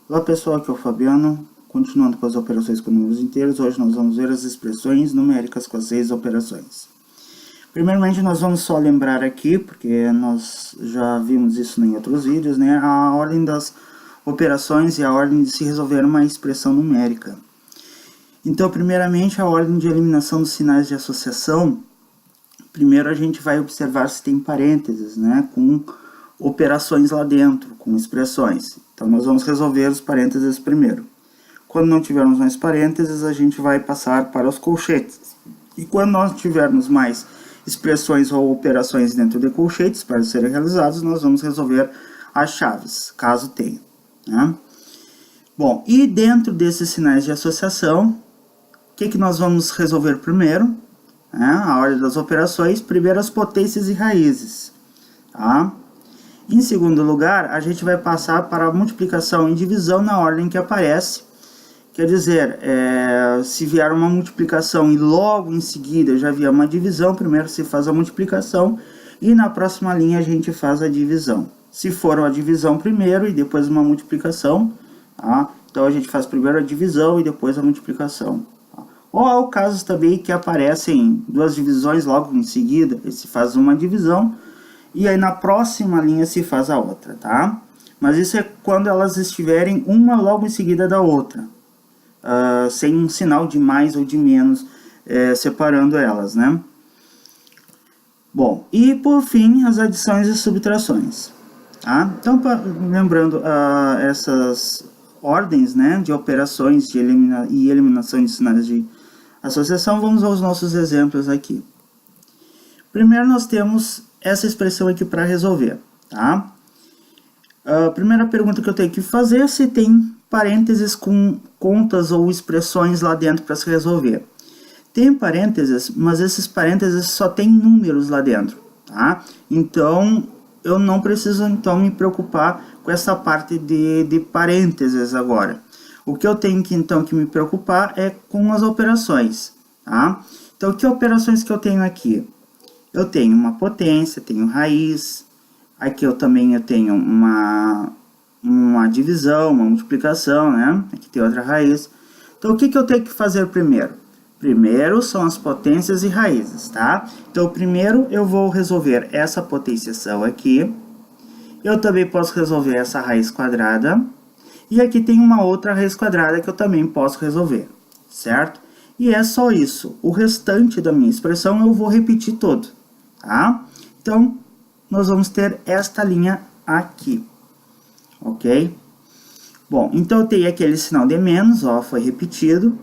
Olá pessoal, aqui é o Fabiano, continuando com as operações com números inteiros. Hoje nós vamos ver as expressões numéricas com as 6 operações. Primeiramente nós vamos só lembrar aqui, porque nós já vimos isso em outros vídeos, né, a ordem das operações e a ordem de se resolver uma expressão numérica. Então, primeiramente, a ordem de eliminação dos sinais de associação. Primeiro a gente vai observar se tem parênteses, né, com operações lá dentro, com expressões. Então, nós vamos resolver os parênteses primeiro. Quando não tivermos mais parênteses, a gente vai passar para os colchetes. E quando nós tivermos mais expressões ou operações dentro de colchetes para serem realizados, nós vamos resolver as chaves, caso tenha, né? Bom, e dentro desses sinais de associação, o que nós vamos resolver primeiro? A ordem das operações, primeiro as potências e raízes, tá? Em segundo lugar, a gente vai passar para a multiplicação e divisão na ordem que aparece. Quer dizer, se vier uma multiplicação e logo em seguida já vier uma divisão, primeiro se faz a multiplicação e na próxima linha a gente faz a divisão. Se for uma divisão primeiro e depois uma multiplicação, tá? Então a gente faz primeiro a divisão e depois a multiplicação. Tá? Ou há casos também que aparecem duas divisões logo em seguida, se faz uma divisão e aí na próxima linha se faz a outra, tá? Mas isso é quando elas estiverem uma logo em seguida da outra, sem um sinal de mais ou de menos separando elas, né? Bom, e por fim as adições e subtrações, tá? Então, lembrando essas ordens, né, de operações de e eliminação de sinais de associação, vamos aos nossos exemplos aqui. Primeiro nós temos essa expressão aqui para resolver, tá? A primeira pergunta que eu tenho que fazer é se tem parênteses com contas ou expressões lá dentro para se resolver. Tem parênteses, mas esses parênteses só tem números lá dentro, tá? Então, eu não preciso então me preocupar com essa parte de parênteses agora. O que eu tenho que então que me preocupar é com as operações, tá? Então, que operações que eu tenho aqui? Eu tenho uma potência, tenho raiz, aqui eu tenho uma divisão, uma multiplicação, né? Aqui tem outra raiz. Então, o que eu tenho que fazer primeiro? Primeiro são as potências e raízes, tá? Então, primeiro eu vou resolver essa potenciação aqui. Eu também posso resolver essa raiz quadrada. E aqui tem uma outra raiz quadrada que eu também posso resolver, certo? E é só isso. O restante da minha expressão eu vou repetir todo, tá? Então, nós vamos ter esta linha aqui, ok? Bom, então eu tenho aquele sinal de menos, ó, foi repetido.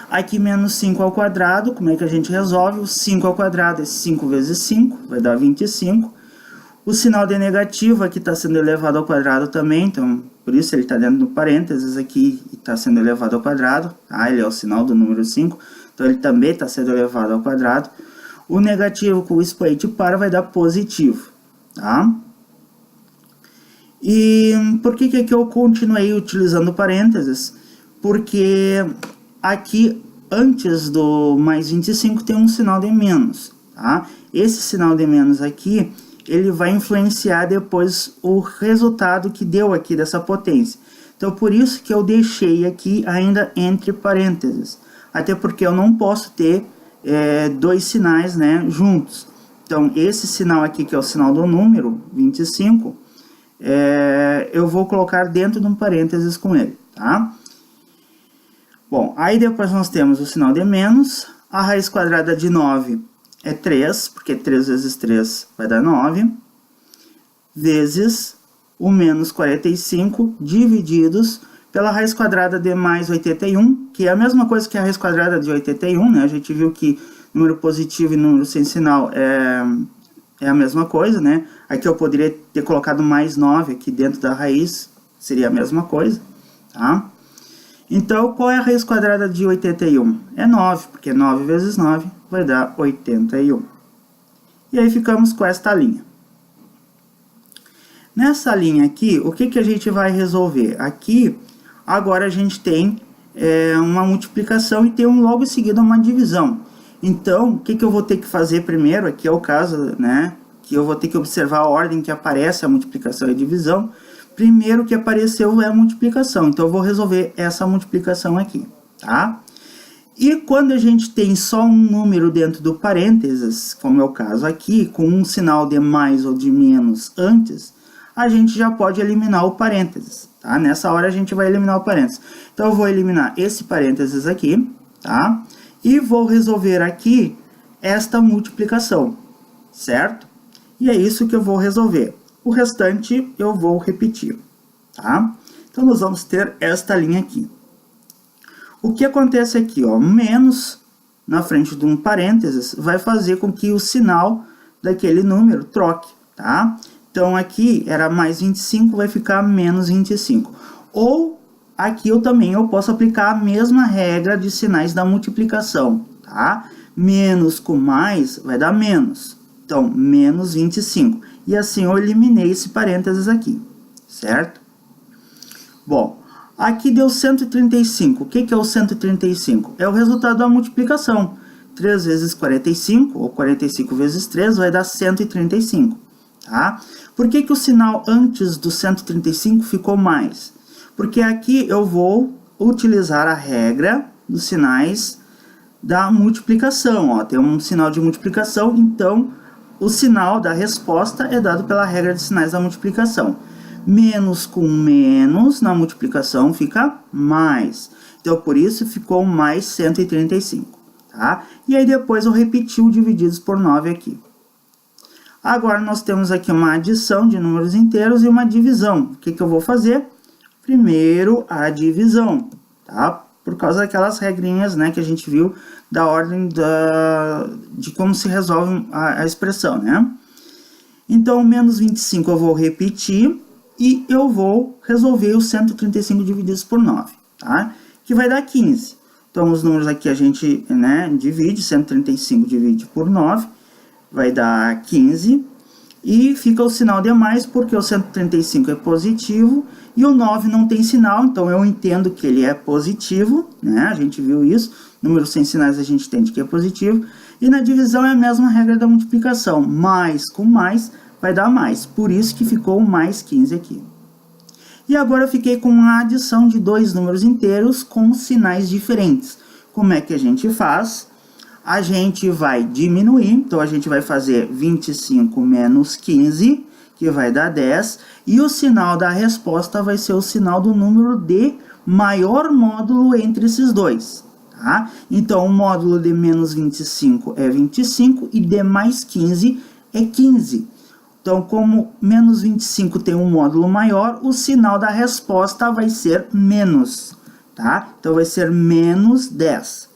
Aqui menos 5 ao quadrado, como é que a gente resolve? O 5 ao quadrado é 5 vezes 5, vai dar 25. O sinal de negativo aqui está sendo elevado ao quadrado também, então por isso ele está dentro do parênteses aqui e está sendo elevado ao quadrado. Ah, ele é o sinal do número 5, então ele também está sendo elevado ao quadrado. O negativo com o expoente par vai dar positivo, tá? E por que aqui eu continuei utilizando parênteses? Porque aqui, antes do mais 25, tem um sinal de menos, tá? Esse sinal de menos aqui, ele vai influenciar depois o resultado que deu aqui dessa potência. Então, por isso que eu deixei aqui ainda entre parênteses. Até porque eu não posso ter dois sinais, né, juntos. Então, esse sinal aqui, que é o sinal do número, 25, eu vou colocar dentro de um parênteses com ele, tá? Bom, aí depois nós temos o sinal de menos, a raiz quadrada de 9 é 3, porque 3 vezes 3 vai dar 9, vezes o menos 45 divididos pela raiz quadrada de mais 81, que é a mesma coisa que a raiz quadrada de 81, né? A gente viu que número positivo e número sem sinal é a mesma coisa, né? Aqui eu poderia ter colocado mais 9 aqui dentro da raiz, seria a mesma coisa, tá? Então, qual é a raiz quadrada de 81? É 9, porque 9 vezes 9 vai dar 81. E aí ficamos com esta linha. Nessa linha aqui, o que a gente vai resolver? Aqui, agora a gente tem uma multiplicação e tem logo em seguida uma divisão. Então, o que eu vou ter que fazer primeiro? Aqui é o caso, né, que eu vou ter que observar a ordem que aparece a multiplicação e a divisão. primeiro que apareceu é a multiplicação. Então, eu vou resolver essa multiplicação aqui, tá? E quando a gente tem só um número dentro do parênteses, como é o caso aqui, com um sinal de mais ou de menos antes, a gente já pode eliminar o parênteses, tá? Nessa hora a gente vai eliminar o parênteses. Então, eu vou eliminar esse parênteses aqui, tá? E vou resolver aqui esta multiplicação, certo? E é isso que eu vou resolver. O restante eu vou repetir, tá? Então, nós vamos ter esta linha aqui. O que acontece aqui, ó, menos na frente de um parênteses vai fazer com que o sinal daquele número troque, tá? Então, aqui era mais 25, vai ficar menos 25. Ou, aqui eu posso aplicar a mesma regra de sinais da multiplicação, tá? Menos com mais vai dar menos. Então, menos 25. E assim eu eliminei esse parênteses aqui, certo? Bom, aqui deu 135. O que é o 135? É o resultado da multiplicação. 3 vezes 45, ou 45 vezes 3, vai dar 135. Tá? Por que o sinal antes do 135 ficou mais? Porque aqui eu vou utilizar a regra dos sinais da multiplicação. Ó. Tem um sinal de multiplicação, então o sinal da resposta é dado pela regra de sinais da multiplicação. Menos com menos na multiplicação fica mais. Então, por isso ficou mais 135. Tá? E aí depois eu repeti o divididos por 9 aqui. Agora nós temos aqui uma adição de números inteiros e uma divisão. O que eu vou fazer? Primeiro a divisão, tá? Por causa daquelas regrinhas, né, que a gente viu da ordem de como se resolve a expressão, né? Então, menos 25 eu vou repetir e eu vou resolver os 135 divididos por 9, tá? Que vai dar 15. Então, os números aqui a gente, né, divide, 135 divide por 9, vai dar 15. E fica o sinal de mais, porque o 135 é positivo e o 9 não tem sinal, então eu entendo que ele é positivo, né? A gente viu isso, números sem sinais a gente entende que é positivo. E na divisão é a mesma regra da multiplicação, mais com mais vai dar mais, por isso que ficou mais 15 aqui. E agora eu fiquei com a adição de dois números inteiros com sinais diferentes. Como é que a gente faz? A gente vai diminuir, então a gente vai fazer 25 menos 15, que vai dar 10, e o sinal da resposta vai ser o sinal do número de maior módulo entre esses dois, tá? Então, o módulo de menos 25 é 25 e de mais 15 é 15. Então, como menos 25 tem um módulo maior, o sinal da resposta vai ser menos, tá? Então, vai ser menos 10,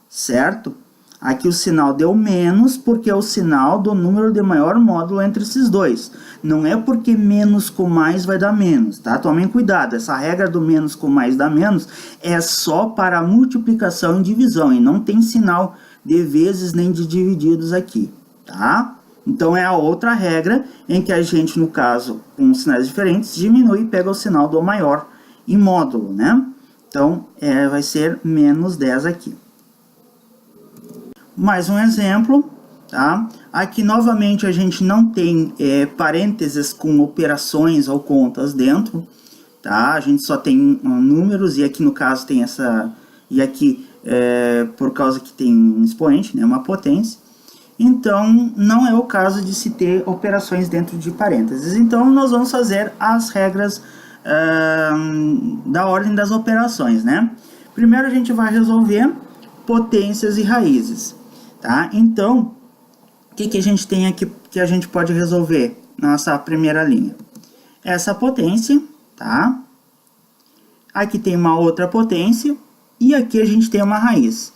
certo? Aqui o sinal deu menos porque é o sinal do número de maior módulo entre esses dois. Não é porque menos com mais vai dar menos, tá? Tomem cuidado, essa regra do menos com mais dá menos é só para multiplicação e divisão e não tem sinal de vezes nem de divididos aqui, tá? Então é a outra regra em que a gente, no caso, com sinais diferentes, diminui e pega o sinal do maior em módulo, né? Então vai ser menos 10 aqui. Mais um exemplo, tá? Aqui novamente a gente não tem parênteses com operações ou contas dentro, tá? A gente só tem números e aqui no caso tem essa, e aqui por causa que tem um expoente, né, uma potência. Então não é o caso de se ter operações dentro de parênteses. Então nós vamos fazer as regras da ordem das operações, né? Primeiro a gente vai resolver potências e raízes. Tá? Então, o que a gente tem aqui que a gente pode resolver nessa primeira linha? Essa potência, tá? Aqui tem uma outra potência e aqui a gente tem uma raiz.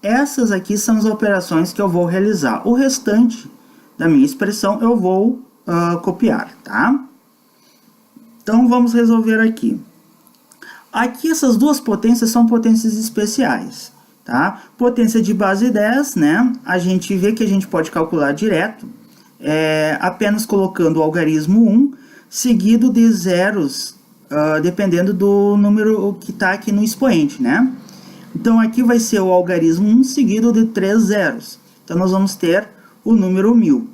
Essas aqui são as operações que eu vou realizar. O restante da minha expressão eu vou copiar, tá? Então, vamos resolver aqui. Aqui essas duas potências são potências especiais. Tá? Potência de base 10, né? A gente vê que a gente pode calcular direto, apenas colocando o algarismo 1, seguido de zeros, dependendo do número que está aqui no expoente, né? Então, aqui vai ser o algarismo 1 seguido de 3 zeros. Então, nós vamos ter o número 1000,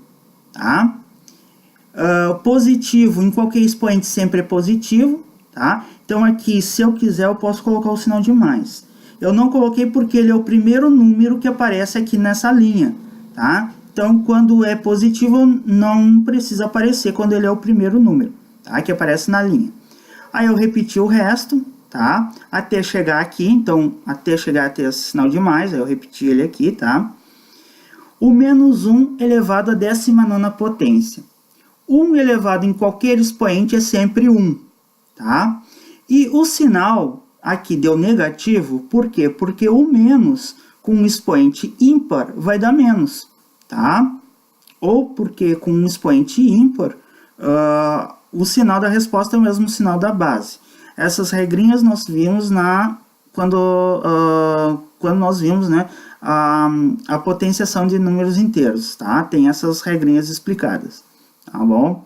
tá? Positivo, em qualquer expoente sempre é positivo, tá? Então aqui, se eu quiser, eu posso colocar o sinal de mais. Eu não coloquei porque ele é o primeiro número que aparece aqui nessa linha, tá? Então, quando é positivo, não precisa aparecer quando ele é o primeiro número, tá? Que aparece na linha. Aí eu repeti o resto, tá? Até chegar aqui, então, até chegar até esse sinal de mais, aí eu repeti ele aqui, tá? O menos 1 elevado à 19ª potência. 1 elevado em qualquer expoente é sempre 1, tá? E o sinal aqui deu negativo, por quê? Porque o menos com um expoente ímpar vai dar menos, tá? Ou porque com um expoente ímpar, o sinal da resposta é o mesmo sinal da base. Essas regrinhas nós vimos quando nós vimos, né, a potenciação de números inteiros, tá? Tem essas regrinhas explicadas, tá bom?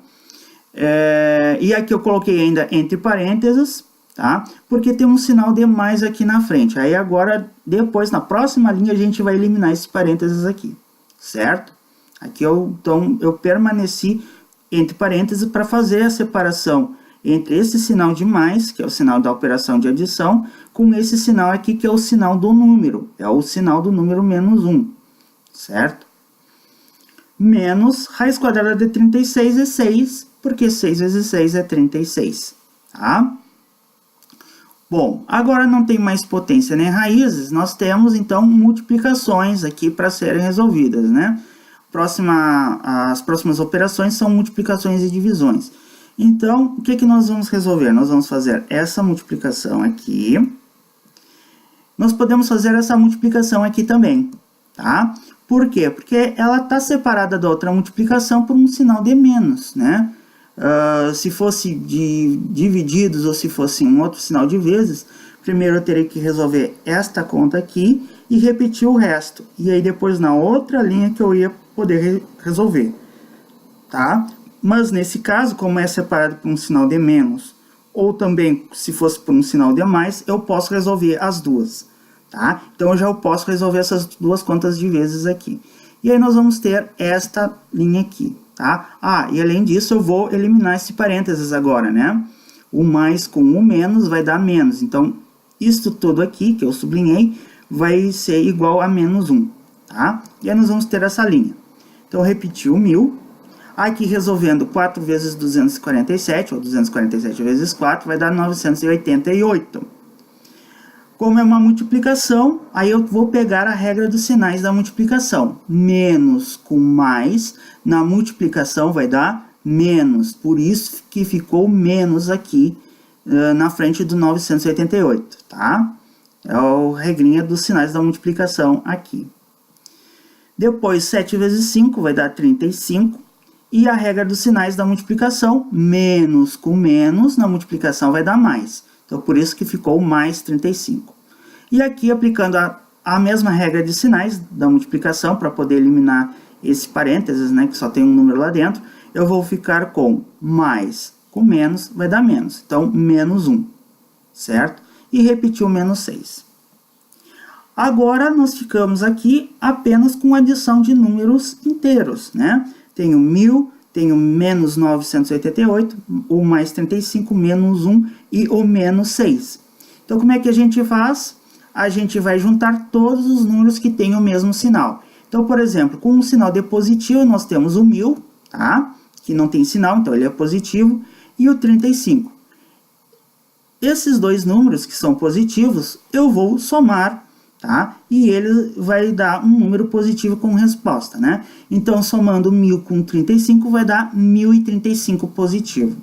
E aqui eu coloquei ainda entre parênteses, tá? Porque tem um sinal de mais aqui na frente. Aí agora, depois, na próxima linha, a gente vai eliminar esses parênteses aqui, certo? Aqui então, eu permaneci entre parênteses para fazer a separação entre esse sinal de mais, que é o sinal da operação de adição, com esse sinal aqui, que é o sinal do número. É o sinal do número menos 1, certo? Menos raiz quadrada de 36 é 6, porque 6 vezes 6 é 36, tá? Bom, agora não tem mais potência nem raízes, nós temos então multiplicações aqui para serem resolvidas, né? As próximas operações são multiplicações e divisões. Então, o que nós vamos resolver? Nós vamos fazer essa multiplicação aqui. Nós podemos fazer essa multiplicação aqui também, tá? Por quê? Porque ela está separada da outra multiplicação por um sinal de menos, né? Se fosse de divididos ou se fosse um outro sinal de vezes, primeiro eu teria que resolver esta conta aqui e repetir o resto. E aí depois na outra linha que eu ia poder resolver, tá? Mas nesse caso, como é separado por um sinal de menos, ou também se fosse por um sinal de mais, eu posso resolver as duas, tá? Então eu já posso resolver essas duas contas de vezes aqui. E aí nós vamos ter esta linha aqui, tá? E além disso eu vou eliminar esse parênteses agora, né? O mais com o menos vai dar menos. Então, isto tudo aqui, que eu sublinhei, vai ser igual a menos 1, tá? E aí nós vamos ter essa linha. Então, eu repeti o 1000. Aqui, resolvendo 4 vezes 247, ou 247 vezes 4, vai dar 988. Como é uma multiplicação, aí eu vou pegar a regra dos sinais da multiplicação. Menos com mais, na multiplicação vai dar menos. Por isso que ficou menos aqui na frente do 988, tá? É a regrinha dos sinais da multiplicação aqui. Depois, 7 vezes 5 vai dar 35. E a regra dos sinais da multiplicação, menos com menos, na multiplicação vai dar mais. Então, por isso que ficou mais 35. E aqui, aplicando a mesma regra de sinais da multiplicação, para poder eliminar esse parênteses, né, que só tem um número lá dentro, eu vou ficar com mais com menos, vai dar menos. Então, menos 1, certo? E repetir o menos 6. Agora, nós ficamos aqui apenas com adição de números inteiros, né? Tenho 1000, tenho menos 988, o mais 35, menos 1 e o menos 6. Então, como é que a gente faz? A gente vai juntar todos os números que têm o mesmo sinal. Então, por exemplo, com um sinal de positivo, nós temos o 1000, tá? Que não tem sinal, então ele é positivo, e o 35. Esses dois números que são positivos, eu vou somar, tá? E ele vai dar um número positivo com resposta, né? Então, somando 1000 com 35, vai dar 1035 positivo.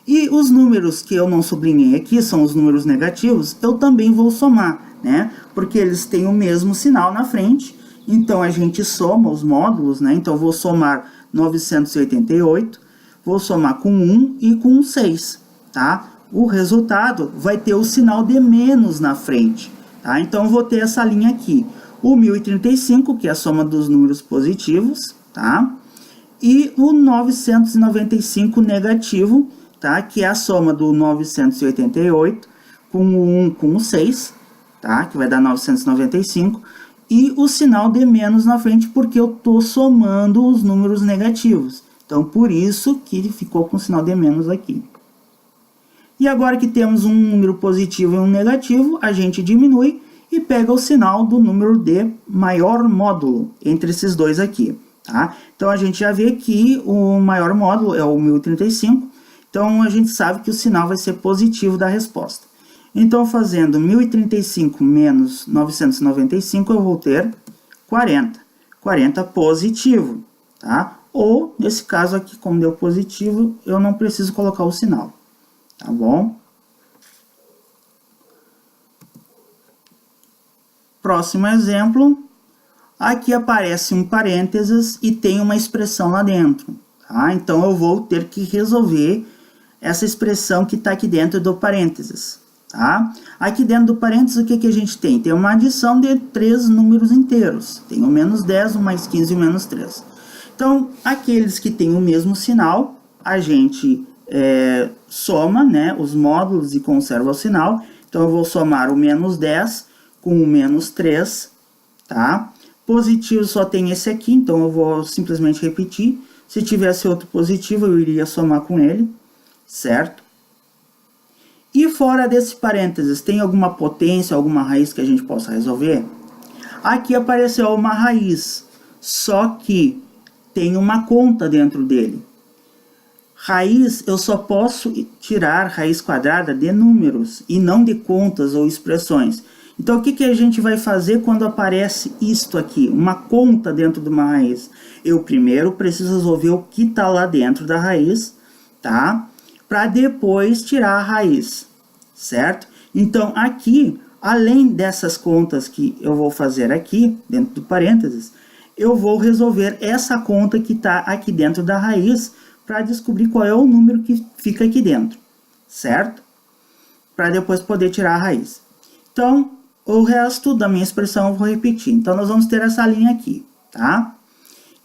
E os números que eu não sublinhei aqui, são os números negativos, eu também vou somar, né? Porque eles têm o mesmo sinal na frente, então a gente soma os módulos, né? Então, eu vou somar 988, vou somar com 1 e com 6, tá? O resultado vai ter o sinal de menos na frente. Tá? Então, eu vou ter essa linha aqui, o 1035, que é a soma dos números positivos, tá? E o 995 negativo, tá? Que é a soma do 988 com o 1 com o 6, tá? Que vai dar 995, e o sinal de menos na frente, porque eu estou somando os números negativos. Então, por isso que ele ficou com o sinal de menos aqui. E agora que temos um número positivo e um negativo, a gente diminui e pega o sinal do número de maior módulo entre esses dois aqui. Tá? Então, a gente já vê que o maior módulo é o 1035, então a gente sabe que o sinal vai ser positivo da resposta. Então, fazendo 1035 menos 995, eu vou ter 40. 40 positivo, tá? Ou, nesse caso aqui, como deu positivo, eu não preciso colocar o sinal, tá bom? Próximo exemplo, aqui aparece um parênteses e tem uma expressão lá dentro, tá? Então, eu vou ter que resolver essa expressão que está aqui dentro do parênteses, tá? Aqui dentro do parênteses, o que, que a gente tem? Tem uma adição de 3 números inteiros. Tem o menos 10, o mais 15 e o menos 3. Então, aqueles que têm o mesmo sinal, a gente soma, né, os módulos e conserva o sinal. Então, eu vou somar o menos 10 com o menos 3, tá? Positivo só tem esse aqui, então eu vou simplesmente repetir. Se tivesse outro positivo, eu iria somar com ele, certo? E fora desse parênteses, tem alguma potência, alguma raiz que a gente possa resolver? Aqui apareceu uma raiz, só que tem uma conta dentro dele. Raiz, eu só posso tirar raiz quadrada de números e não de contas ou expressões. Então, o que, que a gente vai fazer quando aparece isto aqui, uma conta dentro de uma raiz? Eu primeiro preciso resolver o que está lá dentro da raiz, tá? Para depois tirar a raiz, certo? Então, aqui, além dessas contas que eu vou fazer aqui, dentro do parênteses, eu vou resolver essa conta que está aqui dentro da raiz para descobrir qual é o número que fica aqui dentro, certo? Para depois poder tirar a raiz. Então, o resto da minha expressão eu vou repetir. Então, nós vamos ter essa linha aqui, tá?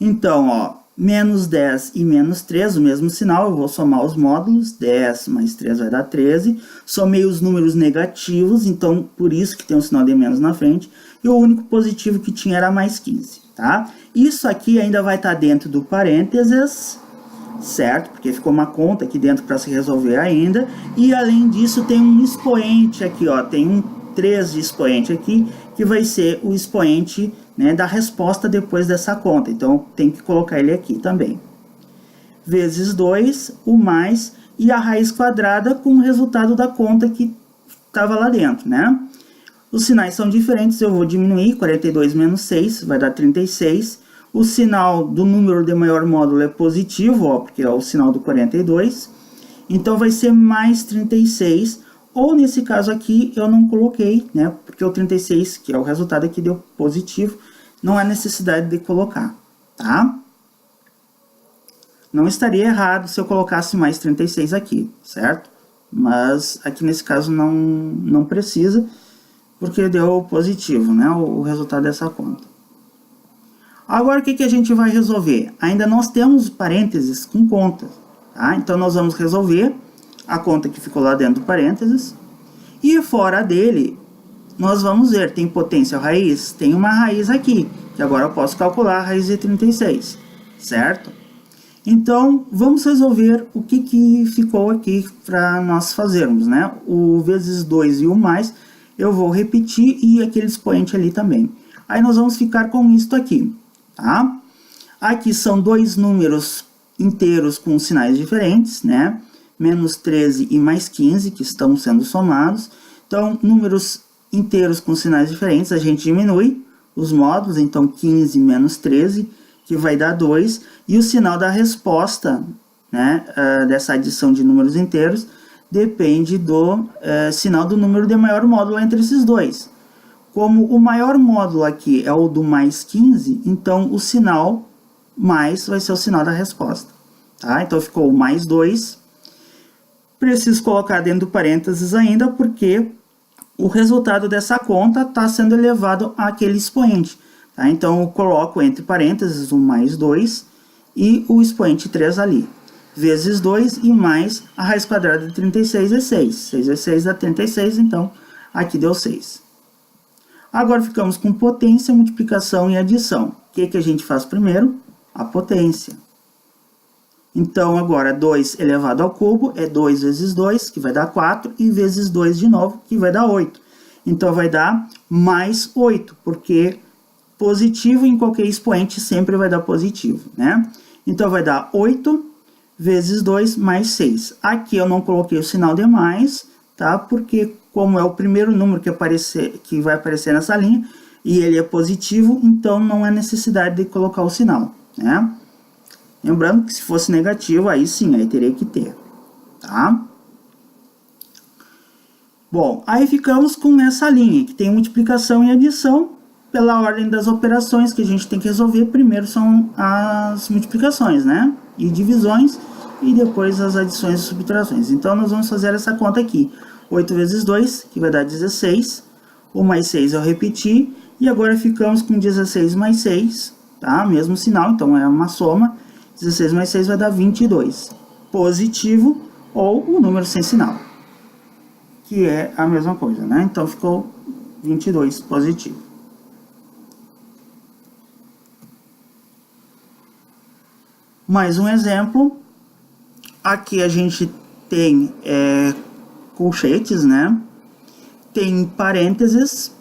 Então, ó, menos 10 e menos 3, o mesmo sinal, eu vou somar os módulos, 10 mais 3 vai dar 13, somei os números negativos, então por isso que tem um sinal de menos na frente, e o único positivo que tinha era mais 15, tá? Isso aqui ainda vai estar dentro do parênteses, certo? Porque ficou uma conta aqui dentro para se resolver ainda, e além disso tem um expoente aqui, ó, tem um 3 de expoente aqui, que vai ser o expoente, né, da resposta depois dessa conta. Então, tem que colocar ele aqui também. Vezes 2, o mais, e a raiz quadrada com o resultado da conta que estava lá dentro, né? Os sinais são diferentes, eu vou diminuir, 42 menos 6, vai dar 36. O sinal do número de maior módulo é positivo, ó, porque é o sinal do 42. Então, vai ser mais 36. Ou nesse caso aqui eu não coloquei, né? Porque o 36, que é o resultado aqui, deu positivo. Não há necessidade de colocar, tá? Não estaria errado se eu colocasse mais 36 aqui, certo? Mas aqui nesse caso não precisa, porque deu positivo, né? O resultado dessa conta. Agora o que, que a gente vai resolver? Ainda nós temos parênteses com contas, tá? Então nós vamos resolver a conta que ficou lá dentro do parênteses, e fora dele, nós vamos ver, tem potência raiz? Tem uma raiz aqui, que agora eu posso calcular a raiz de 36, certo? Então, vamos resolver o que, que ficou aqui para nós fazermos, né? O vezes 2 e o mais, eu vou repetir, e aquele expoente ali também. Aí nós vamos ficar com isto aqui, tá? Aqui são dois números inteiros com sinais diferentes, né? Menos 13 e mais 15, que estão sendo somados. Então, números inteiros com sinais diferentes, a gente diminui os módulos, então 15 menos 13, que vai dar 2, e o sinal da resposta, né, dessa adição de números inteiros, depende do sinal do número de maior módulo entre esses dois. Como o maior módulo aqui é o do mais 15, então o sinal mais vai ser o sinal da resposta, tá? Então, ficou mais 2. Preciso colocar dentro do parênteses ainda, porque o resultado dessa conta está sendo elevado àquele expoente, tá? Então, eu coloco entre parênteses o mais 2 e o expoente 3 ali. Vezes 2 e mais a raiz quadrada de 36 é 6. 6 vezes 6 dá 36, então aqui deu 6. Agora ficamos com potência, multiplicação e adição. O que, que a gente faz primeiro? A potência. Então, agora, 2 elevado ao cubo é 2 vezes 2, que vai dar 4, e vezes 2 de novo, que vai dar 8. Então, vai dar mais 8, porque positivo em qualquer expoente sempre vai dar positivo, né? Então, vai dar 8 vezes 2 mais 6. Aqui eu não coloquei o sinal de mais, tá? Porque como é o primeiro número que vai aparecer nessa linha, e ele é positivo, então não há necessidade de colocar o sinal, né? Lembrando que se fosse negativo, aí sim, aí teria que ter, tá? Bom, aí ficamos com essa linha, que tem multiplicação e adição pela ordem das operações que a gente tem que resolver. Primeiro são as multiplicações, né? E divisões, e depois as adições e subtrações. Então, nós vamos fazer essa conta aqui. 8 vezes 2, que vai dar 16. O mais 6 eu repeti. E agora ficamos com 16 mais 6, tá? Mesmo sinal, então é uma soma. 16 mais 6 vai dar 22. Positivo ou o número sem sinal, que é a mesma coisa, né? Então, ficou 22 positivo. Mais um exemplo. Aqui a gente tem colchetes, né? Tem parênteses,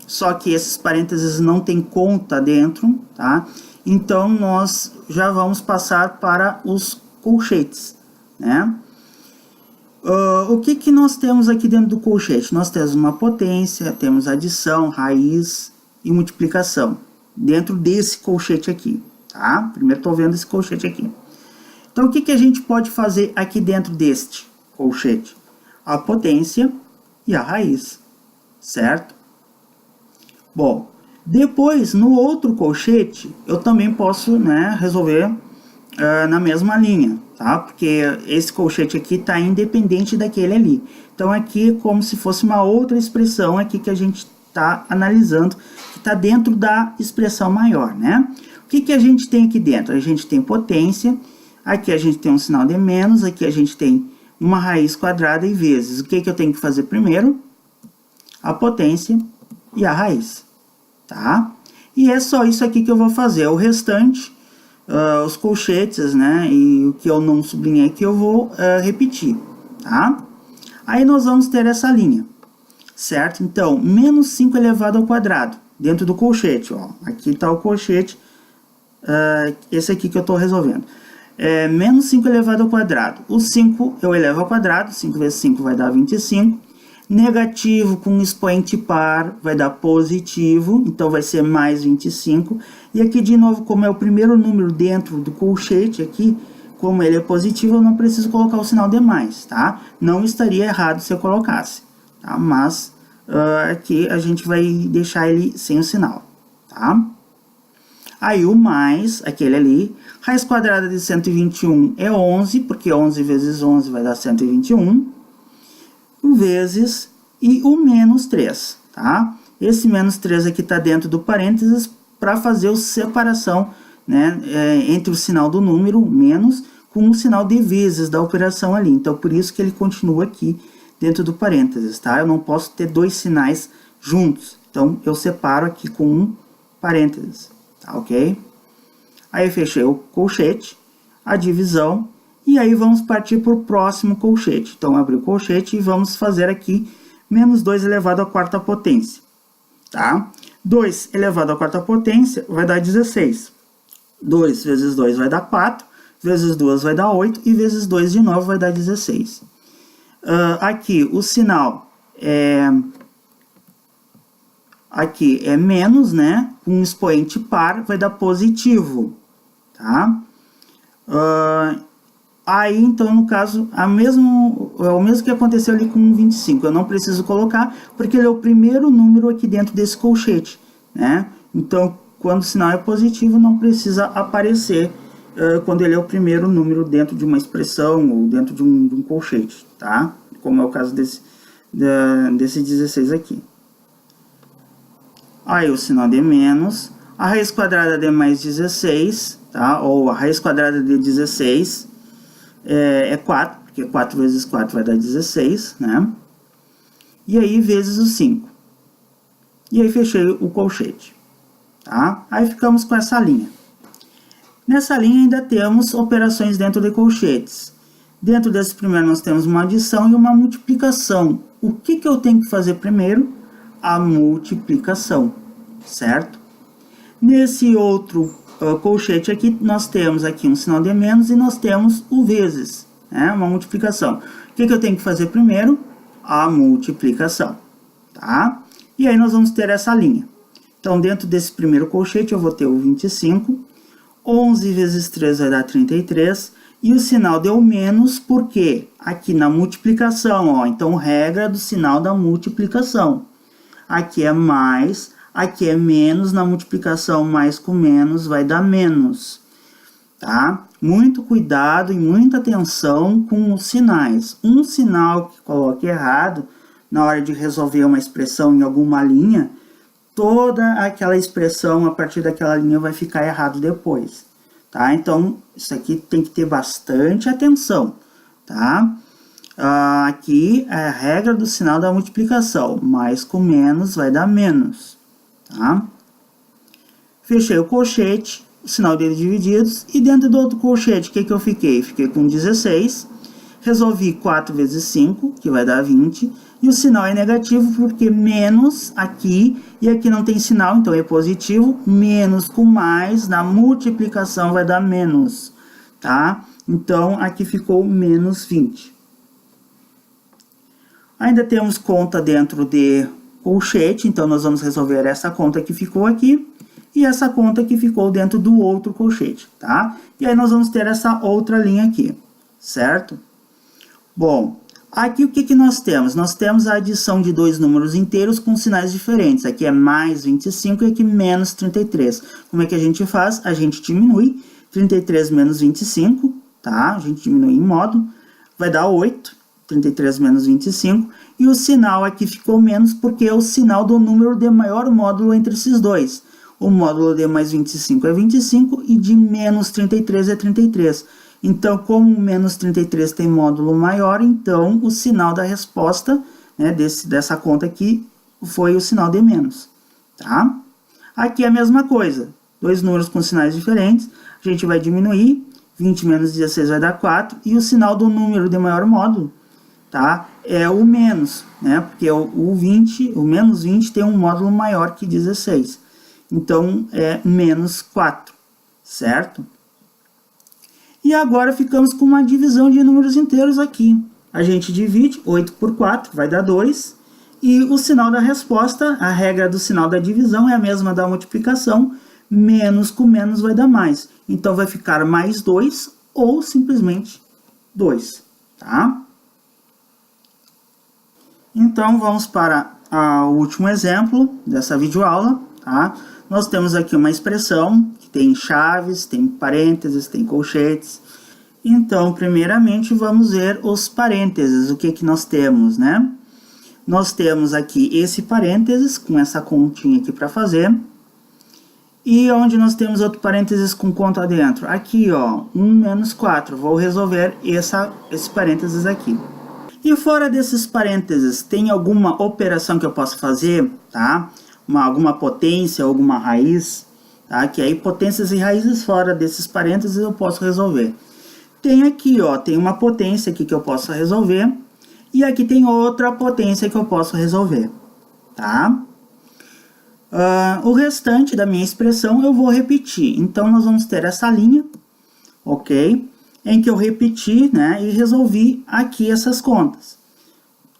só que esses parênteses não tem conta dentro, tá? Então, nós já vamos passar para os colchetes, né? O que nós temos aqui dentro do colchete? Nós temos uma potência, temos adição, raiz e multiplicação dentro desse colchete aqui, tá? Primeiro estou vendo esse colchete aqui. Então, o que a gente pode fazer aqui dentro deste colchete? A potência e a raiz, certo? Bom, depois, no outro colchete, eu também posso, né, resolver na mesma linha, tá? Porque esse colchete aqui está independente daquele ali. Então, aqui é como se fosse uma outra expressão aqui que a gente está analisando, que está dentro da expressão maior, né? O que a gente tem aqui dentro? A gente tem potência, aqui a gente tem um sinal de menos, aqui a gente tem uma raiz quadrada e vezes. O que eu tenho que fazer primeiro? A potência e a raiz, tá? E é só isso aqui que eu vou fazer. O restante, os colchetes, né? E o que eu não sublinhei aqui eu vou repetir, tá? Aí nós vamos ter essa linha, certo? Então, menos 5 elevado ao quadrado, dentro do colchete, ó. Aqui está o colchete, esse aqui que eu estou resolvendo. Menos 5 elevado ao quadrado. O 5 eu elevo ao quadrado, 5 vezes 5 vai dar 25. Negativo com expoente par vai dar positivo, então vai ser mais 25. E aqui de novo, como é o primeiro número dentro do colchete aqui, como ele é positivo, eu não preciso colocar o sinal de mais, tá? Não estaria errado se eu colocasse, tá? Mas aqui a gente vai deixar ele sem o sinal, tá? Aí o mais, aquele ali, raiz quadrada de 121 é 11, porque 11 vezes 11 vai dar 121. Vezes e o menos 3, tá? Esse menos 3 aqui está dentro do parênteses para fazer a separação, né, entre o sinal do número, menos, com o sinal de vezes da operação ali. Então, por isso que ele continua aqui dentro do parênteses, tá? Eu não posso ter dois sinais juntos. Então, eu separo aqui com um parênteses, tá ok? Aí, fechei o colchete, a divisão. E aí vamos partir para o próximo colchete. Então, abri o colchete e vamos fazer aqui menos 2 elevado à quarta potência, tá? 2 elevado à quarta potência vai dar 16. 2 vezes 2 vai dar 4, vezes 2 vai dar 8, e vezes 2 de novo vai dar 16. Aqui o sinal aqui é menos, né? Com um expoente par vai dar positivo, tá? Aí, então, no caso, é o mesmo que aconteceu ali com 25. Eu não preciso colocar, porque ele é o primeiro número aqui dentro desse colchete, né? Então, quando o sinal é positivo, não precisa aparecer quando ele é o primeiro número dentro de uma expressão ou dentro de um colchete, tá? Como é o caso desse 16 aqui. Aí, o sinal de menos. A raiz quadrada de mais 16, tá? Ou a raiz quadrada de 16... é 4, porque 4 vezes 4 vai dar 16, né? E aí, vezes o 5. E aí, fechei o colchete, tá? Aí, ficamos com essa linha. Nessa linha ainda temos operações dentro de colchetes. Dentro desse primeiro nós temos uma adição e uma multiplicação. O que eu tenho que fazer primeiro? A multiplicação, certo? Nesse outro colchete aqui, nós temos aqui um sinal de menos e nós temos o vezes, né? Uma multiplicação. O que eu tenho que fazer primeiro? A multiplicação, tá? E aí nós vamos ter essa linha. Então, dentro desse primeiro colchete, eu vou ter o 25. 11 vezes 3 vai dar 33. E o sinal deu menos, porque aqui na multiplicação, ó, então regra do sinal da multiplicação. Aqui é mais, aqui é menos, na multiplicação mais com menos vai dar menos, tá? Muito cuidado e muita atenção com os sinais. Um sinal que coloque errado, na hora de resolver uma expressão em alguma linha, toda aquela expressão a partir daquela linha vai ficar errado depois, tá? Então, isso aqui tem que ter bastante atenção, tá? Aqui é a regra do sinal da multiplicação. Mais com menos vai dar menos, tá? Fechei o colchete, o sinal dele divididos, e dentro do outro colchete, o que eu fiquei? Fiquei com 16, resolvi 4 vezes 5, que vai dar 20, e o sinal é negativo porque menos aqui, e aqui não tem sinal, então é positivo, menos com mais, na multiplicação vai dar menos, tá? Então, aqui ficou menos 20. Ainda temos conta dentro de colchete, então nós vamos resolver essa conta que ficou aqui, e essa conta que ficou dentro do outro colchete, tá? E aí nós vamos ter essa outra linha aqui, certo? Bom, aqui o que nós temos? Nós temos a adição de dois números inteiros com sinais diferentes. Aqui é mais 25 e aqui menos 33. Como é que a gente faz? A gente diminui 33 menos 25, tá? A gente diminui em módulo, vai dar 8, 33 menos 25. E o sinal aqui ficou menos porque é o sinal do número de maior módulo entre esses dois. O módulo de mais 25 é 25 e de menos 33 é 33. Então, como menos 33 tem módulo maior, então o sinal da resposta, né, dessa conta aqui foi o sinal de menos, tá? Aqui é a mesma coisa, dois números com sinais diferentes, a gente vai diminuir, 20 menos 16 vai dar 4, e o sinal do número de maior módulo, tá, é o menos, né, porque o menos 20 tem um módulo maior que 16, então é menos 4, certo? E agora ficamos com uma divisão de números inteiros aqui. A gente divide 8 por 4, vai dar 2. E o sinal da resposta, a regra do sinal da divisão é a mesma da multiplicação. Menos com menos vai dar mais. Então, vai ficar mais 2 ou simplesmente 2, tá? Então, vamos para o último exemplo dessa videoaula, tá? Nós temos aqui uma expressão que tem chaves, tem parênteses, tem colchetes. Então, primeiramente, vamos ver os parênteses. O que nós temos, né? Nós temos aqui esse parênteses com essa continha aqui para fazer. E onde nós temos outro parênteses com conta dentro? Aqui, ó, 1 menos 4. Vou resolver esse parênteses aqui. E fora desses parênteses, tem alguma operação que eu possa fazer, tá? Alguma potência, alguma raiz, tá? Que aí potências e raízes fora desses parênteses eu posso resolver. Tem aqui, ó, tem uma potência aqui que eu posso resolver, e aqui tem outra potência que eu posso resolver, tá? O restante da minha expressão eu vou repetir. Então, nós vamos ter essa linha, ok? Em que eu repeti, né, e resolvi aqui essas contas.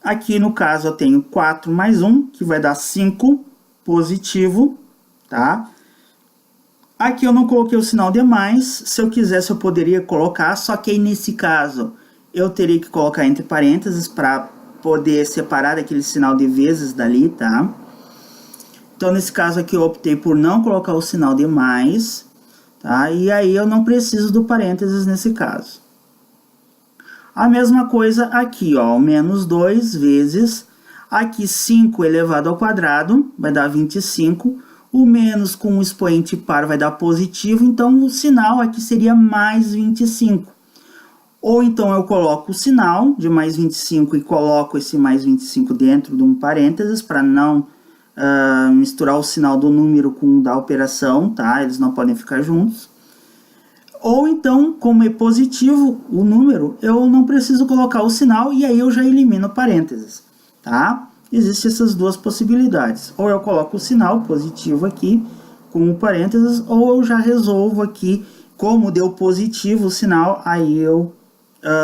Aqui, no caso, eu tenho 4 mais 1, que vai dar 5, positivo, tá? Aqui eu não coloquei o sinal de mais, se eu quisesse eu poderia colocar, só que aí nesse caso eu teria que colocar entre parênteses para poder separar aquele sinal de vezes dali, tá? Então nesse caso aqui eu optei por não colocar o sinal de mais, tá? E aí eu não preciso do parênteses nesse caso. A mesma coisa aqui, ó, menos 2 vezes... Aqui 5 elevado ao quadrado vai dar 25. O menos com o expoente par vai dar positivo. Então, o sinal aqui seria mais 25. Ou então eu coloco o sinal de mais 25 e coloco esse mais 25 dentro de um parênteses para não misturar o sinal do número com o da operação, tá? Eles não podem ficar juntos. Ou então, como é positivo o número, eu não preciso colocar o sinal e aí eu já elimino parênteses, tá? Existem essas duas possibilidades. Ou eu coloco o sinal positivo aqui com o parênteses, ou eu já resolvo aqui, como deu positivo o sinal, aí eu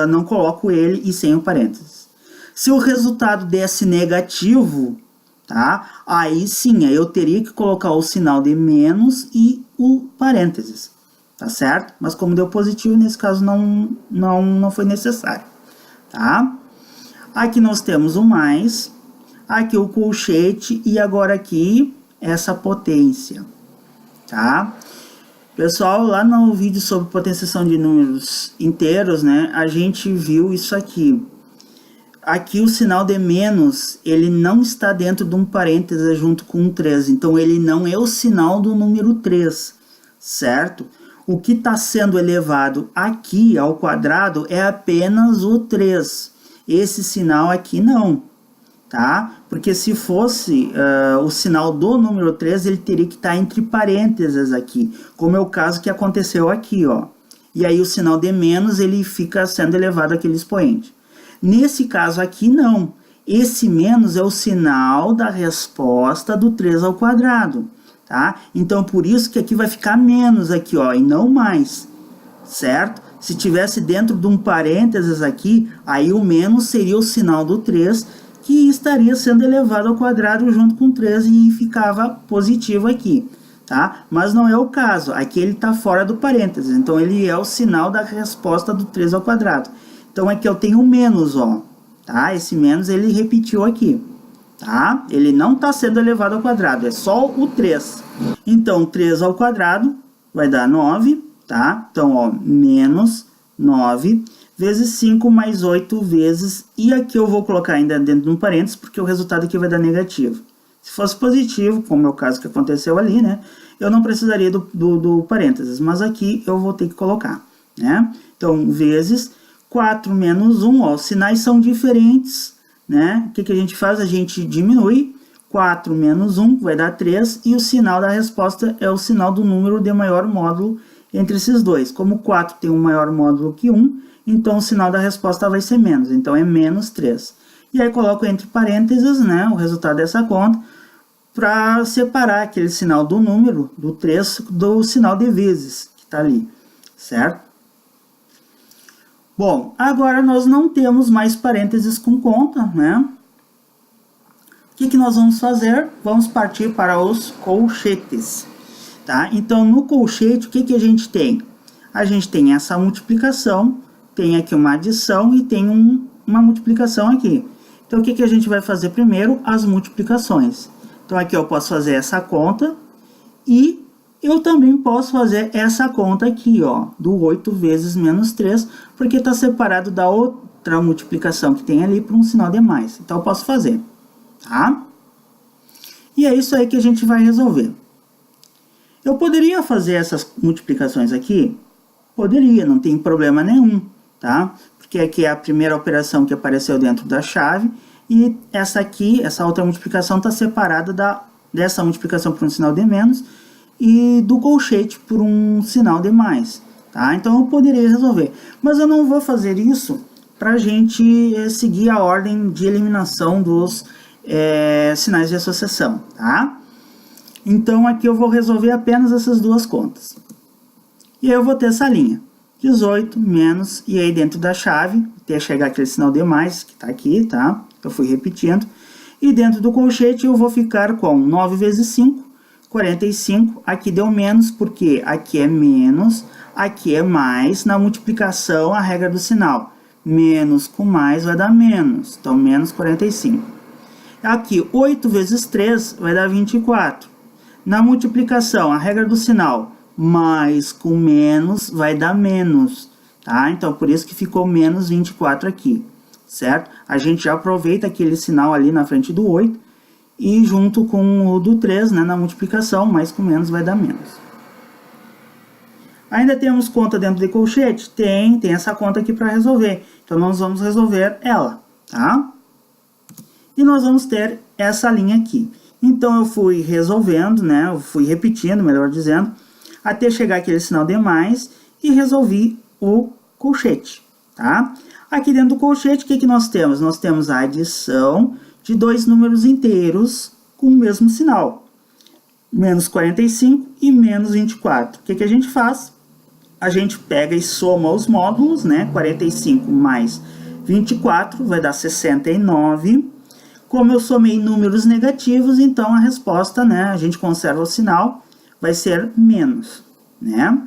não coloco ele e sem o parênteses. Se o resultado desse negativo, tá? Aí sim, aí eu teria que colocar o sinal de menos e o parênteses, tá certo? Mas como deu positivo, nesse caso não foi necessário, tá? Aqui nós temos o mais, aqui o colchete e agora aqui essa potência, tá? Pessoal, lá no vídeo sobre potenciação de números inteiros, né, a gente viu isso aqui. Aqui o sinal de menos, ele não está dentro de um parêntese junto com um 3, então ele não é o sinal do número 3, certo? O que está sendo elevado aqui ao quadrado é apenas o 3, esse sinal aqui não, tá? Porque se fosse o sinal do número 3, ele teria que estar entre parênteses aqui, como é o caso que aconteceu aqui, ó. E aí o sinal de menos, ele fica sendo elevado àquele expoente. Nesse caso aqui, não. Esse menos é o sinal da resposta do 3 ao quadrado, tá? Então, por isso que aqui vai ficar menos aqui, ó, e não mais, certo? Se tivesse dentro de um parênteses aqui, aí o menos seria o sinal do 3, que estaria sendo elevado ao quadrado junto com 3 e ficava positivo aqui, tá? Mas não é o caso, aqui ele está fora do parênteses, então ele é o sinal da resposta do 3 ao quadrado. Então aqui eu tenho menos, ó, tá? Esse menos ele repetiu aqui, tá? Ele não está sendo elevado ao quadrado, é só o 3. Então 3 ao quadrado vai dar 9, tá? Então, ó, menos 9 vezes 5 mais 8 vezes, e aqui eu vou colocar ainda dentro de um parênteses, porque o resultado aqui vai dar negativo. Se fosse positivo, como é o caso que aconteceu ali, né? Eu não precisaria do parênteses, mas aqui eu vou ter que colocar, né? Então, vezes 4 menos 1, ó, os sinais são diferentes, né? O que a gente faz? A gente diminui, 4 menos 1 vai dar 3, e o sinal da resposta é o sinal do número de maior módulo entre esses dois. Como 4 tem um maior módulo que 1, então o sinal da resposta vai ser menos, então é menos 3. E aí coloco entre parênteses, né, o resultado dessa conta, para separar aquele sinal do número, do 3, do sinal de vezes, que está ali, certo? Bom, agora nós não temos mais parênteses com conta, né? O que nós vamos fazer? Vamos partir para os colchetes, tá? Então, no colchete, o que a gente tem? A gente tem essa multiplicação, tem aqui uma adição e tem uma multiplicação aqui. Então, o que a gente vai fazer primeiro? As multiplicações. Então, aqui eu posso fazer essa conta e eu também posso fazer essa conta aqui, ó, do 8 vezes menos 3, porque está separado da outra multiplicação que tem ali por um sinal de mais. Então, eu posso fazer, tá? E é isso aí que a gente vai resolver. Eu poderia fazer essas multiplicações aqui? Poderia, não tem problema nenhum, tá? Porque aqui é a primeira operação que apareceu dentro da chave, e essa aqui, essa outra multiplicação está separada dessa multiplicação por um sinal de menos, e do colchete por um sinal de mais, tá? Então eu poderia resolver, mas eu não vou fazer isso para a gente seguir a ordem de eliminação dos sinais de associação, tá? Então aqui eu vou resolver apenas essas duas contas, e aí eu vou ter essa linha, 18 menos, e aí dentro da chave, até chegar aquele sinal de mais, que está aqui, tá? Eu fui repetindo, e dentro do colchete eu vou ficar com 9 vezes 5, 45, aqui deu menos, porque aqui é menos, aqui é mais, na multiplicação a regra do sinal, menos com mais vai dar menos, então menos 45. Aqui 8 vezes 3 vai dar 24, na multiplicação a regra do sinal, mais com menos vai dar menos, tá? Então por isso que ficou menos 24 aqui, certo? A gente já aproveita aquele sinal ali na frente do 8, e junto com o do 3, né, na multiplicação, mais com menos vai dar menos. Ainda temos conta dentro de colchete? Tem essa conta aqui para resolver. Então, nós vamos resolver ela, tá? E nós vamos ter essa linha aqui. Então, eu fui resolvendo, né, eu fui repetindo, melhor dizendo, até chegar aquele sinal de mais, e resolvi o colchete, tá? Aqui dentro do colchete, o que nós temos? Nós temos a adição de dois números inteiros com o mesmo sinal, menos 45 e menos 24. O que a gente faz? A gente pega e soma os módulos, né? 45 mais 24 vai dar 69. Como eu somei números negativos, então a resposta, né? A gente conserva o sinal, vai ser menos, né?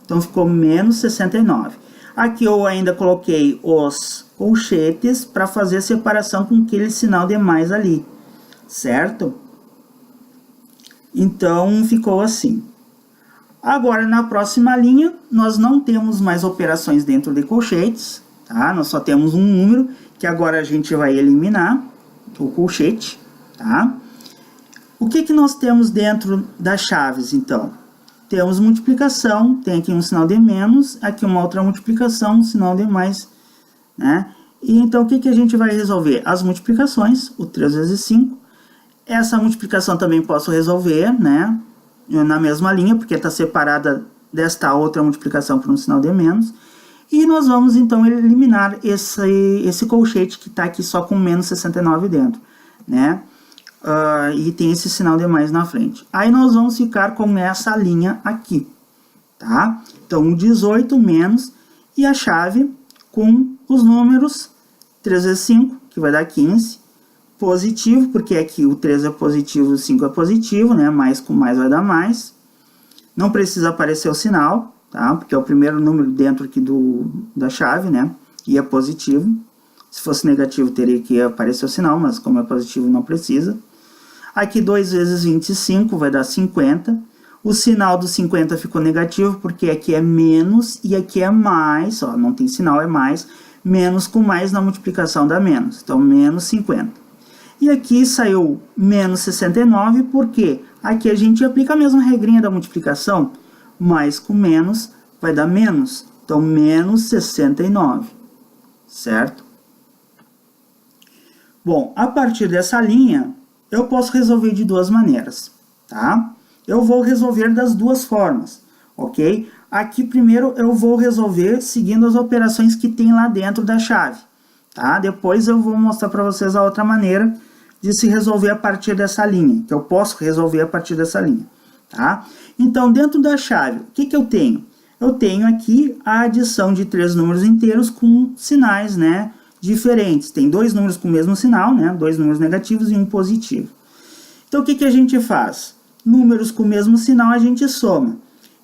Então ficou menos 69. Aqui eu ainda coloquei os colchetes para fazer a separação com aquele sinal de mais ali, certo? Então ficou assim. Agora na próxima linha nós não temos mais operações dentro de colchetes, tá? Nós só temos um número que agora a gente vai eliminar, o colchete, tá? O que nós temos dentro das chaves então? Temos multiplicação, tem aqui um sinal de menos, aqui uma outra multiplicação, um sinal de mais, né? E então o que a gente vai resolver? As multiplicações, o 3 vezes 5. Essa multiplicação também posso resolver, né? Na mesma linha, porque está separada desta outra multiplicação por um sinal de menos. E nós vamos então eliminar esse colchete que está aqui só com menos 69 dentro, né? E tem esse sinal de mais na frente. Aí nós vamos ficar com essa linha aqui, tá? Então, o 18 menos e a chave com os números 3 vezes 5, que vai dar 15, positivo, porque aqui o 3 é positivo, o 5 é positivo, né? Mais com mais vai dar mais. Não precisa aparecer o sinal, tá? Porque é o primeiro número dentro aqui da chave, né? E é positivo. Se fosse negativo, teria que aparecer o sinal, mas como é positivo, não precisa. Aqui 2 vezes 25 vai dar 50. O sinal do 50 ficou negativo, porque aqui é menos e aqui é mais. Ó, não tem sinal, é mais. Menos com mais na multiplicação dá menos. Então, menos 50. E aqui saiu menos 69, porque aqui a gente aplica a mesma regrinha da multiplicação. Mais com menos vai dar menos. Então, menos 69. Certo? Bom, a partir dessa linha, eu posso resolver de duas maneiras, tá? Eu vou resolver das duas formas, ok? Aqui primeiro eu vou resolver seguindo as operações que tem lá dentro da chave, tá? Depois eu vou mostrar para vocês a outra maneira de se resolver a partir dessa linha, que eu posso resolver a partir dessa linha, tá? Então, dentro da chave, o que eu tenho? Eu tenho aqui a adição de três números inteiros com sinais, né? Diferentes. Tem dois números com o mesmo sinal, né? Dois números negativos e um positivo. Então, o que a gente faz? Números com o mesmo sinal a gente soma.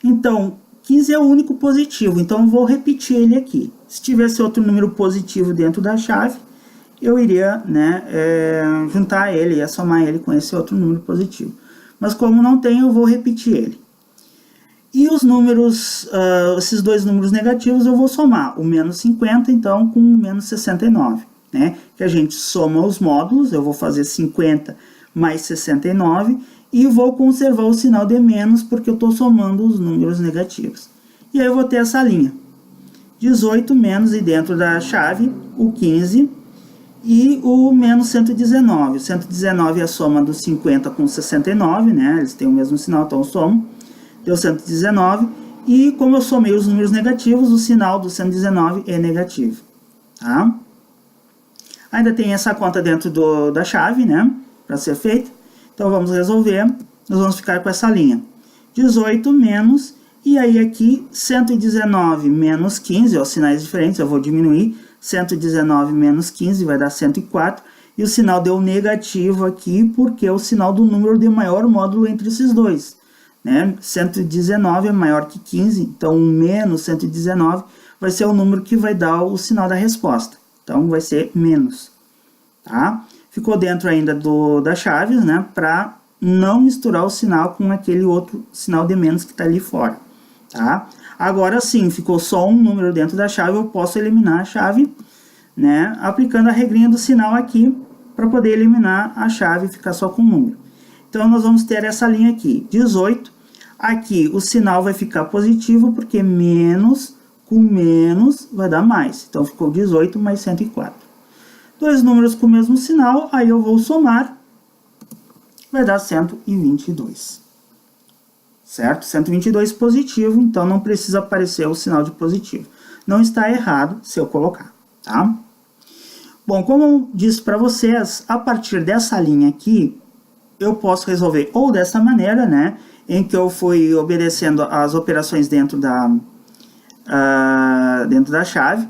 Então, 15 é o único positivo, então eu vou repetir ele aqui. Se tivesse outro número positivo dentro da chave, eu iria, né, juntar ele, ia somar ele com esse outro número positivo. Mas como não tem, eu vou repetir ele. E os números, esses dois números negativos, eu vou somar o menos 50, então, com o menos 69, né? Que a gente soma os módulos, eu vou fazer 50 mais 69, e vou conservar o sinal de menos, porque eu estou somando os números negativos. E aí eu vou ter essa linha. 18 menos, e dentro da chave, o 15, e o menos 119. O 119 é a soma do 50 com 69, né? Eles têm o mesmo sinal, então eu somo. Deu 119, e como eu somei os números negativos, o sinal do 119 é negativo, tá? Ainda tem essa conta dentro da chave, né, para ser feita. Então vamos resolver, nós vamos ficar com essa linha. 18 menos, e aí aqui 119 menos 15, ó, sinais diferentes, eu vou diminuir. 119 menos 15 vai dar 104, e o sinal deu negativo aqui, porque é o sinal do número de maior módulo entre esses dois. Né? 119 é maior que 15, então menos 119 vai ser o número que vai dar o sinal da resposta. Então vai ser menos, tá? Ficou dentro ainda das chaves, né? Para não misturar o sinal com aquele outro sinal de menos que está ali fora, tá? Agora sim, ficou só um número dentro da chave, eu posso eliminar a chave, né? Aplicando a regrinha do sinal aqui, para poder eliminar a chave e ficar só com o número. Então, nós vamos ter essa linha aqui, 18. Aqui, o sinal vai ficar positivo, porque menos com menos vai dar mais. Então, ficou 18 mais 104. Dois números com o mesmo sinal, aí eu vou somar, vai dar 122. certo? 122 positivo, então não precisa aparecer o sinal de positivo. Não está errado se eu colocar, tá? Bom, como eu disse para vocês, a partir dessa linha aqui, eu posso resolver ou dessa maneira, né, em que eu fui obedecendo as operações dentro da chave,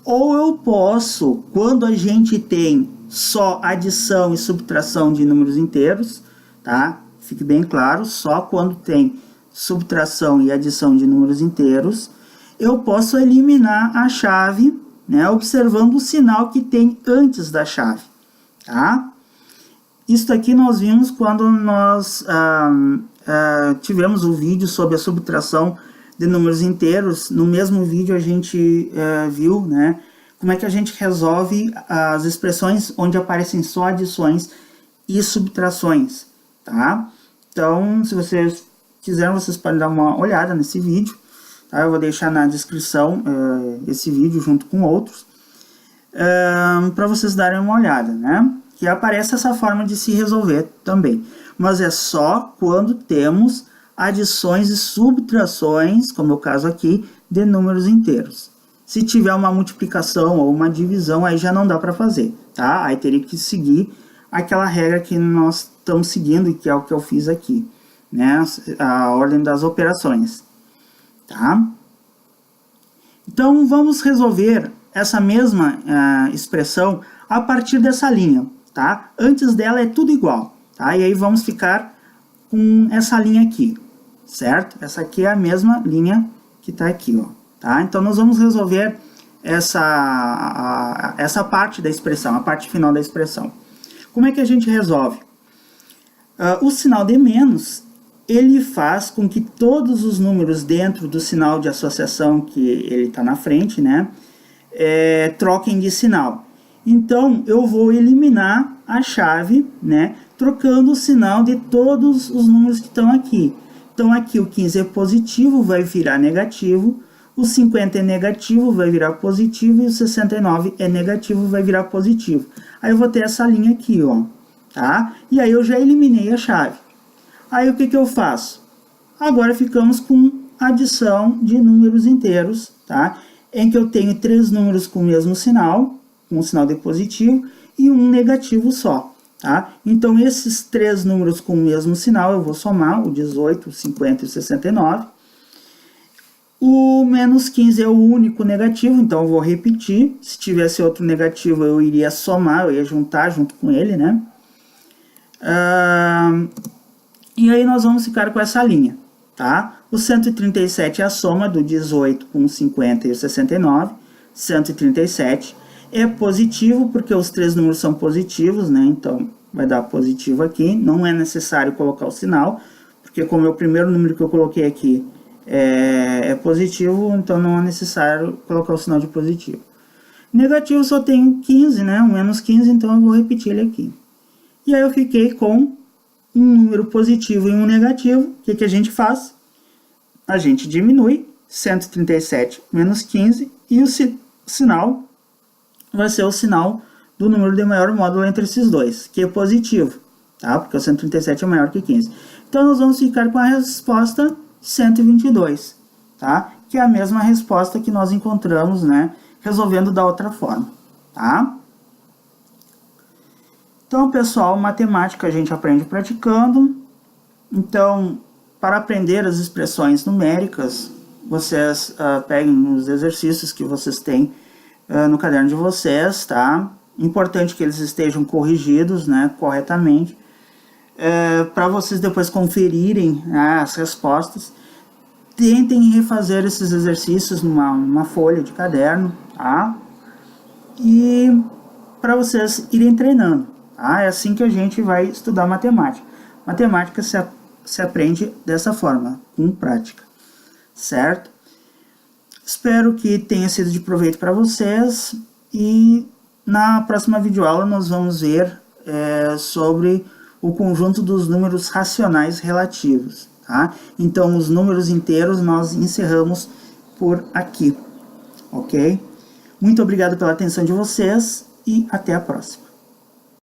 ou eu posso, quando a gente tem só adição e subtração de números inteiros, tá? Fique bem claro, só quando tem subtração e adição de números inteiros, eu posso eliminar a chave, né, observando o sinal que tem antes da chave, tá? Isso aqui nós vimos quando nós tivemos o vídeo sobre a subtração de números inteiros. No mesmo vídeo a gente viu, né, como é que a gente resolve as expressões onde aparecem só adições e subtrações, tá? Então, se vocês quiserem, vocês podem dar uma olhada nesse vídeo, tá? Eu vou deixar na descrição esse vídeo junto com outros, para vocês darem uma olhada, né? Que aparece essa forma de se resolver também, mas é só quando temos adições e subtrações, como é o caso aqui, de números inteiros. Se tiver uma multiplicação ou uma divisão, aí já não dá para fazer, tá? Aí teria que seguir aquela regra que nós estamos seguindo, e que é o que eu fiz aqui, né? A ordem das operações, tá? Então, vamos resolver essa mesma expressão a partir dessa linha, tá? Antes dela é tudo igual, tá? E aí vamos ficar com essa linha aqui, certo? Essa aqui é a mesma linha que está aqui, ó, tá? Então, nós vamos resolver essa parte da expressão, a parte final da expressão. Como é que a gente resolve? O sinal de menos, ele faz com que todos os números dentro do sinal de associação que ele está na frente, né, troquem de sinal. Então, eu vou eliminar a chave, né, trocando o sinal de todos os números que estão aqui. Então, aqui o 15 é positivo, vai virar negativo. O 50 é negativo, vai virar positivo. E o 69 é negativo, vai virar positivo. Aí eu vou ter essa linha aqui, ó, tá? E aí eu já eliminei a chave. Aí o que eu faço? Agora ficamos com adição de números inteiros, tá? Em que eu tenho 3 números com o mesmo sinal, com o sinal de positivo, e um negativo só, tá? Então, esses 3 números com o mesmo sinal, eu vou somar, o 18, o 50 e o 69. O menos 15 é o único negativo, então eu vou repetir. Se tivesse outro negativo, eu iria somar, eu ia juntar junto com ele, né? E aí nós vamos ficar com essa linha, tá? O 137 é a soma do 18 com o 50 e o 69. 137 é positivo, porque os 3 números são positivos, né? Então, vai dar positivo aqui. Não é necessário colocar o sinal, porque como é o primeiro número que eu coloquei aqui é positivo, então não é necessário colocar o sinal de positivo. Negativo só tem 15, né? Um menos 15, então eu vou repetir ele aqui. E aí eu fiquei com um número positivo e um negativo. O que a gente faz? A gente diminui 137 menos 15 e o sinal vai ser o sinal do número de maior módulo entre esses dois, que é positivo, tá? Porque o 137 é maior que 15. Então, nós vamos ficar com a resposta 122, tá? Que é a mesma resposta que nós encontramos, né? Resolvendo da outra forma, tá? Então, pessoal, matemática a gente aprende praticando. Então, para aprender as expressões numéricas, vocês peguem os exercícios que vocês têm no caderno de vocês, tá? Importante que eles estejam corrigidos, né, corretamente, para vocês depois conferirem as respostas. Tentem refazer esses exercícios numa folha de caderno, tá? E para vocês irem treinando, tá? É assim que a gente vai estudar matemática. Matemática se aprende dessa forma, com prática, certo? Espero que tenha sido de proveito para vocês, e na próxima videoaula nós vamos ver sobre o conjunto dos números racionais relativos, tá? Então, os números inteiros nós encerramos por aqui, ok? Muito obrigado pela atenção de vocês e até a próxima.